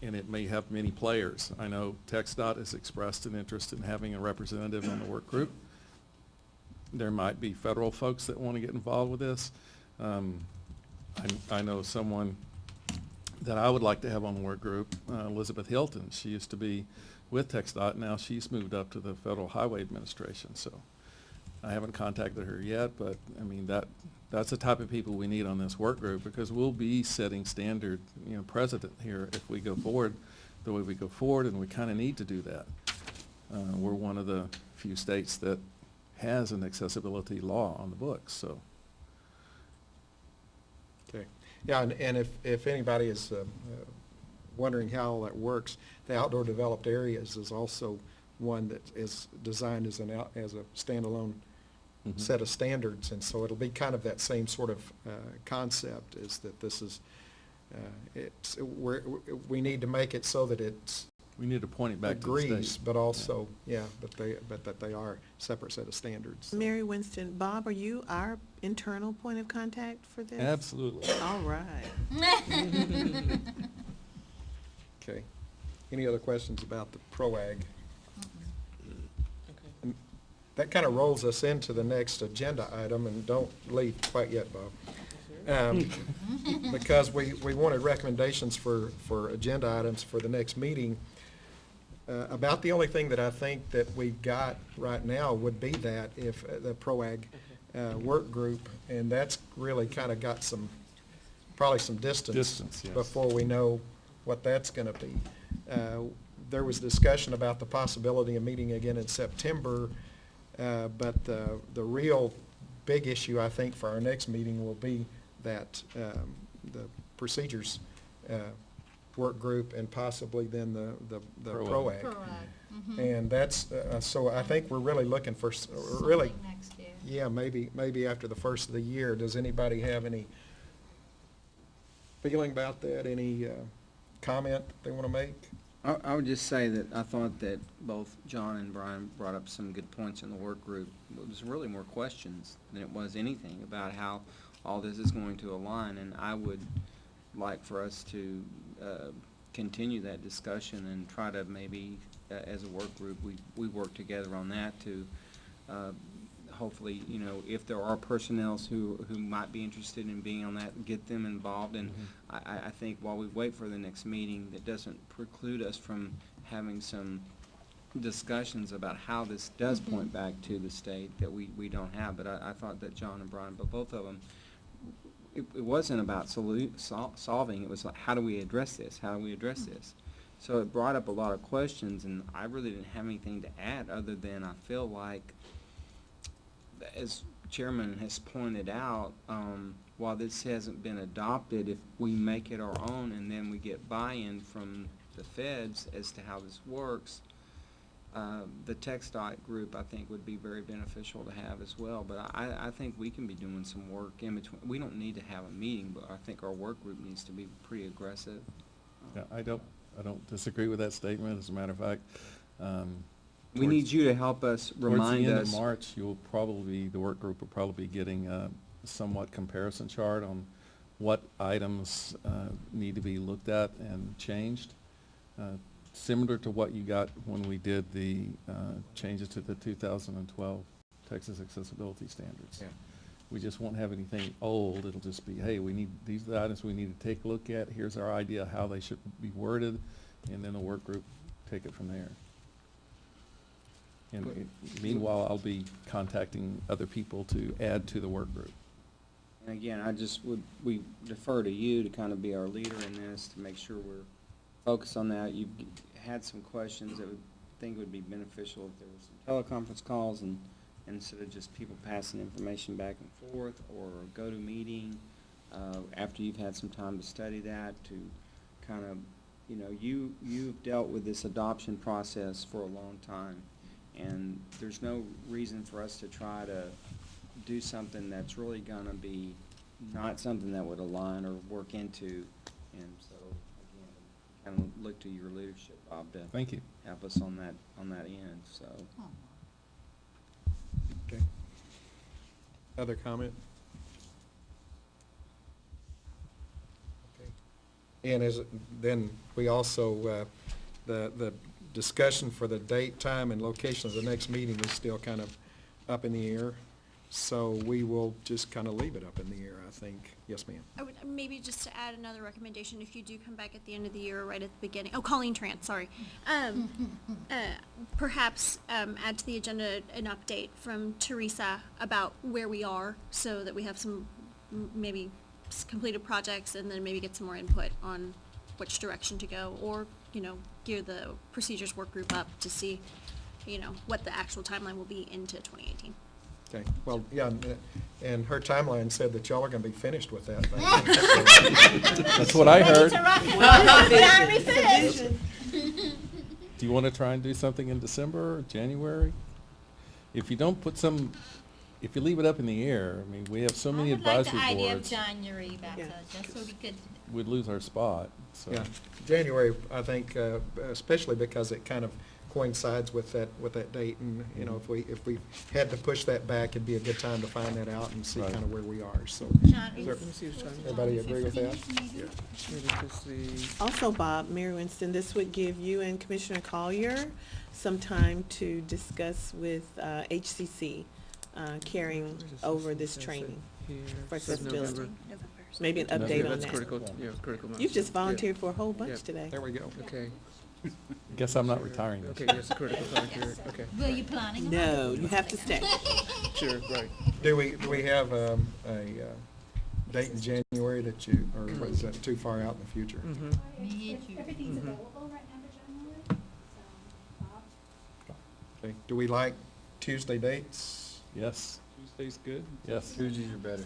and it may have many players. I know TxDOT has expressed an interest in having a representative on the work group. There might be federal folks that want to get involved with this. I know someone that I would like to have on the work group, Elizabeth Hilton. She used to be with TxDOT. Now she's moved up to the Federal Highway Administration. So I haven't contacted her yet, but I mean, that's the type of people we need on this work group, because we'll be setting standard, precedent here if we go forward the way we go forward, and we kind of need to do that. We're one of the few states that has an accessibility law on the books, so. Okay. Yeah, and if anybody is wondering how all that works, the outdoor developed areas is also one that is designed as as a standalone set of standards, and so it'll be kind of that same sort of concept, is that this is, we need to make it so that it's We need to point it back to the state. agrees, but also, but that they are a separate set of standards. Mary Winston, Bob, are you our internal point of contact for this? Absolutely. All right. Okay. Any other questions about the PROAG? And that kind of rolls us into the next agenda item, and don't leave quite yet, Bob. Because we wanted recommendations for agenda items for the next meeting. About the only thing that I think that we've got right now would be that, if the PROAG work group, and that's really kind of got probably some distance Yes. before we know what that's going to be. There was discussion about the possibility of meeting again in September, but the real big issue, I think, for our next meeting will be that the procedures work group, and possibly then the PROAG. And that's, so I think we're really looking for, really, Something next year. yeah, maybe after the first of the year. Does anybody have any feeling about that? Any comment they want to make? I would just say that I thought that both John and Brian brought up some good points in the work group. It was really more questions than it was anything about how all this is going to align, and I would like for us to continue that discussion and try to maybe, as a work group, we work together on that to hopefully, if there are personnels who might be interested in being on that, get them involved. And I think while we wait for the next meeting, that doesn't preclude us from having some discussions about how this does point back to the state that we don't have. But I thought that John and Brian, but both of them, it wasn't about solving, it was like, how do we address this? How do we address this? So it brought up a lot of questions, and I really didn't have anything to add other than I feel like, as Chairman has pointed out, while this hasn't been adopted, if we make it our own and then we get buy-in from the feds as to how this works, the TxDOT group, I think, would be very beneficial to have as well. But I think we can be doing some work in between. We don't need to have a meeting, but I think our work group needs to be pretty aggressive. Yeah, I don't disagree with that statement. As a matter of fact, We need you to help us remind towards the end us. of March, the work group will probably be getting a somewhat comparison chart on what items need to be looked at and changed. Similar to what you got when we did the changes to the 2012 Texas Accessibility Standards. Yeah. We just won't have anything old. It'll just be, hey, these are the items we need to take a look at. Here's our idea how they should be worded, and then the work group take it from there. And meanwhile, I'll be contacting other people to add to the work group. And again, we defer to you to kind of be our leader in this, to make sure we're focused on that. You've had some questions that I think would be beneficial if there were some teleconference calls, and instead of just people passing information back and forth, or a go-to meeting, after you've had some time to study that, to kind of, you've dealt with this adoption process for a long time, and there's no reason for us to try to do something that's really going to be not something that would align or work into. And so, again, kind of look to your leadership, Bob, to Thank you. help us on that end. So, Okay. Other comment? Okay. And then we also, the discussion for the date, time, and location of the next meeting is still kind of up in the air. So we will just kind of leave it up in the air, I think. Yes, ma'am. I would, maybe just to add another recommendation, if you do come back at the end of the year or right at the beginning, oh, Colleen Trant, sorry. Perhaps add to the agenda an update from Teresa about where we are, so that we have some maybe completed projects, and then maybe get some more input on which direction to go, or, gear the procedures work group up to see, what the actual timeline will be into 2018. Okay, well, yeah, and her timeline said that y'all are gonna be finished with that. That's what I heard. Do you want to try and do something in December or January? If you don't put some, if you leave it up in the air, I mean, we have so many advisory I would like the idea of boards, January, Becca, just so we could. we'd lose our spot, so. Yeah, January, I think, especially because it kind of coincides with that date, and, if we had to push that back, it'd be a good time to find that out and see Right. kind of where we are, so. John, Is there- Let me see the time. Everybody agree with that? Also, Bob, Mary Winston, this would give you and Commissioner Collier some time to discuss with HCC, carrying over this training for accessibility. Maybe an update on That's that. critical, critical. You've just Yeah. volunteered for a whole bunch Yeah. today. There we go. Okay. Guess I'm not retiring this Okay, year. yes, critical time period, okay. Were you planning on No, it? you have to stay. Sure, right. Do we have a date in January that you, or what is that, too far out in the future? Mm-hmm. Me too. Everything's Mhm. available right now for January, so, Bob? Okay, do we like Tuesday dates? Yes, Tuesday's good? yes. Tuesdays are better.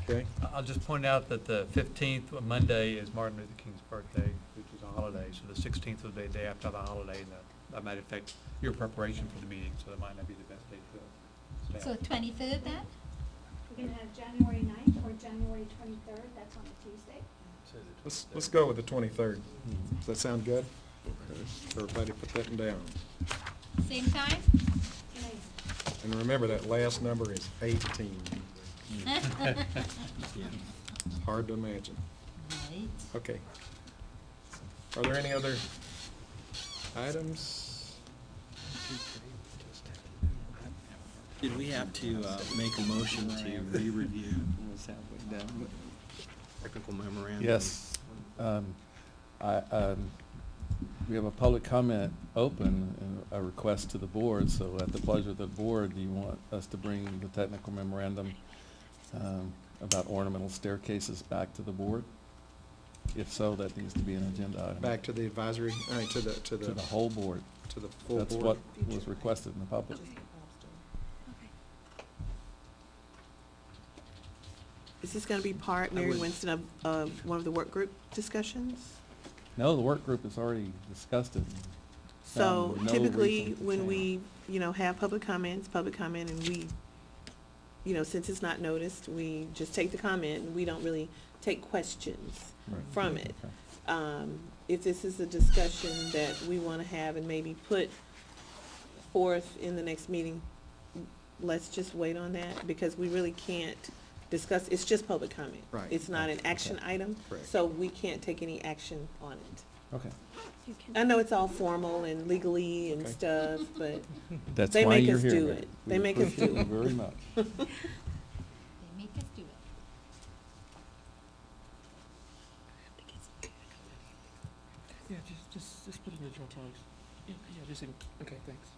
Okay, I'll just point out that the 15th, Monday, is Martin Luther King's birthday, which is a holiday, so the 16th will be the day after the holiday, and that might affect your preparation for the meeting, so that might not be the best day to stay. So 23rd then? We're gonna have January 9th or January 23rd, that's on a Tuesday. let's go with the 23rd. Does that sound good? Everybody put that down. Same time? And remember, that last number is 18. Hard to imagine. Right. Okay. Are there any other items? Did we have to make a motion to re-review technical memorandum? Yes. We have a public comment open and a request to the board, so at the pleasure of the board, do you want us to bring the technical memorandum about ornamental staircases back to the board? If so, that needs to be an agenda item. Back to the advisory, to the. To the whole board. To the full board. That's what was requested in the public. Is this gonna be part, Mary Winston, of one of the work group discussions? No, the work group has already discussed it. So Found no typically, reason to when change. we, have public comment, and we, since it's not noticed, we just take the comment, and we don't really take questions Right. from it. Okay. If this is a discussion that we wanna have and maybe put forth in the next meeting, let's just wait on that, because we really can't discuss, it's just public comment. Right. It's not an action item, Correct. so we can't take any action on it. Okay. I know it's all formal and legally and Okay. stuff, but That's they why make you're us here, do Mary. it. We They make us appreciate do you it. very much. They make us do it. Yeah, just put it in the Dropbox. Yeah, okay, thanks.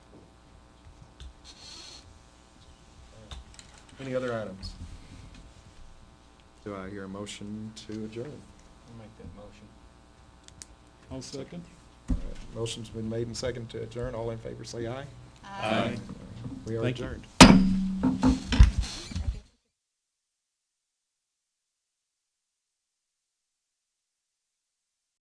Any other items? Do I hear a motion to adjourn? I'll make that motion. I'll second. All right, motion's been made and seconded to adjourn. All in favor, say aye. Aye. We are Thank you. adjourned.